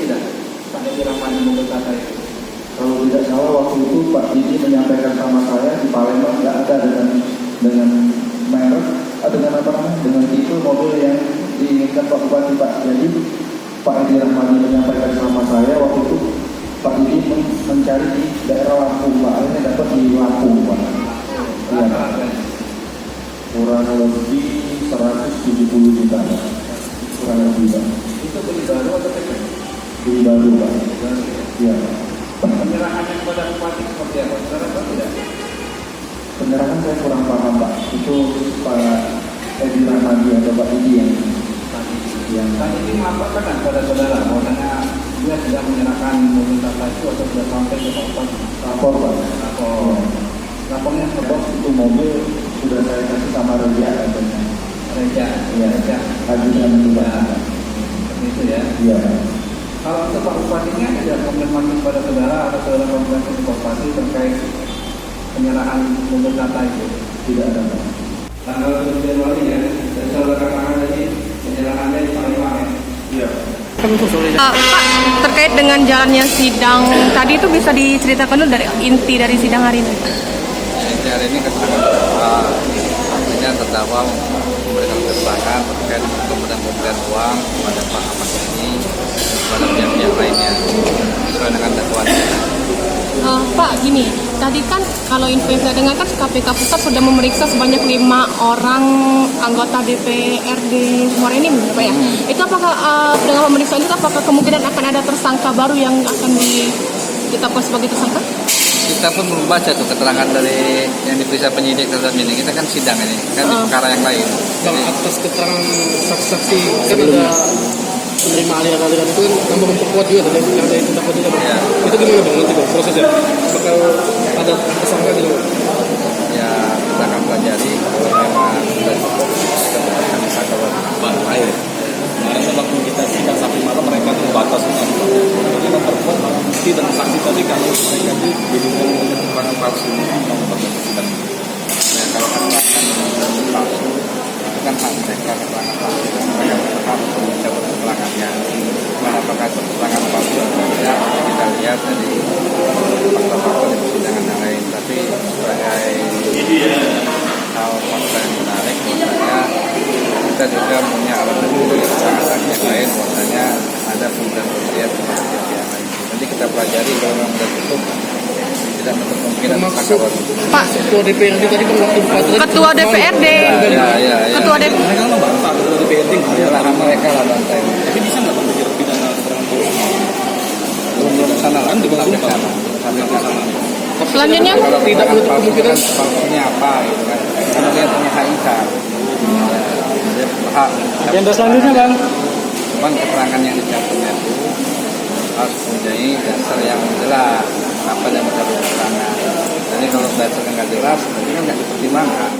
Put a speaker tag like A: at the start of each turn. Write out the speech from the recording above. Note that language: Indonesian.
A: tidak Pak Edi Rahmadi mobil Tata itu?
B: Kalau tidak salah waktu itu Pak Didi menyampaikan sama saya di Palembang nggak ada dengan merek dengan apa namanya dengan tipe mobil yang diinginkan Pak Bupati Pak. Jadi Pak Edi Rahmadi menyampaikan sama saya waktu itu Pak Didi mencari di daerah Lampung Pak, akhirnya dapat di Lampung Pak. Iya. Kurang lebih 170 juta kurang lebih Pak.
A: Itu beli baru atau second?
B: Beli baru Pak. Iya.
A: Penyerahannya kepada Bupati seperti apa? Saudara tahu tidak?
B: Penyerahan saya kurang paham Pak. Itu Pak Edi Rahmadi atau Pak Didi yang
A: Tadi ini melaporkan pada saudara bahwasanya dia tidak menyerahkan mobil Tata itu atau sudah sampai ke Pak Bupati.
B: lapor Pak.
A: Lapor. Lapornya ke
B: Bos itu mobil sudah saya kasih sama Reja katanya.
A: Reja.
B: Iya.
A: Reja.
B: Ajudan itu Pak.
A: Seperti itu ya.
B: Iya.
A: Kalau untuk Pak Bupatinya ada konfirmasi kepada saudara atau saudara konfirmasi ke Pak Bupati terkait penyerahan mobil Tata itu?
B: Tidak ada Pak.
A: Tanggal 7 Januari ya, dan saudara katakan tadi penyerahannya di Palembang ya? Iya.
C: Pak, terkait dengan jalannya sidang tadi itu bisa diceritakan dulu dari inti dari sidang hari ini.
D: Inti hari ini keterangan artinya terdakwa memberikan keterangan terkait pemberian uang kepada Pak Ahmad Yani kepada pihak-pihak lainnya sesuai dengan dakwaan.
C: Pak, gini, tadi kan kalau info yang saya dengar kan KPK Pusat sudah memeriksa sebanyak 5 orang anggota DPRD Muara Enim, Pak ya. Itu apakah dengan pemeriksaan itu apakah kemungkinan akan ada tersangka baru yang akan ditetapkan sebagai tersangka?
D: Kita pun belum baca tuh keterangan dari yang diperiksa penyidik terhadap ini. Kita kan sidang ini, kan perkara yang lain.
E: Bang, atas keterangan saksi-saksi kan ada menerima aliran-aliran itu kan tambah memperkuat juga dari yang saya terdakwa juga Bang.
D: Ya.
E: Itu gimana Bang nanti Bang prosesnya? Bakal ada tersangka gitu Bang?
D: Ya kita akan pelajari kalau memang sudah cukup kita tetapkan tersangka baru.
F: Baik. Kemarin waktu kita sidang sampai malam mereka tuh batas untuk kita perempuan bukti dan saksi tadi kalau mereka itu didukung dengan keterangan palsu kalau kita.
D: Nah kalau keterangan palsu itu kan hak mereka keterangan palsu. Mereka berhak untuk mencabut keterangannya. Nah, apakah keterangan palsu atau tidak kita lihat dari fakta-fakta di persidangan yang lain. Tapi sebagai hal fakta yang menarik bahwasanya kita juga punya alat bukti yang sangat yang lain bahwasanya ada pemberian kepada pihak lain. Nanti kita pelajari kalau memang sudah cukup tidak menutup kemungkinan tersangka baru.
C: Pak,
E: Ketua DPRD tadi kan waktu Bupati
C: Ketua DPRD.
D: Ya.
C: Ketua DPRD.
F: Mereka nggak bantah ketua DPRD nggak
D: Ya
F: ada.
D: lah mereka lah bantai.
F: Tapi bisa nggak bang menjerat pidana keterangan palsu?
D: Belum sana lah,
F: Kan di bawah
D: sampai
F: sumpah.
D: sana. Sampai ke sana.
C: Selanjutnya,
D: Kalau
E: tidak menutup
D: palsu
E: kemungkinan.
D: kan palsunya apa gitu kan? Karena dia punya hak ingkar. Dia berhak.
E: Agenda selanjutnya Bang.
D: Cuman keterangan yang dicabutnya itu harus mempunyai dasar yang jelas apa yang mencabut keterangan. Jadi kalau dasarnya nggak jelas, berarti kan nggak dipertimbangkan.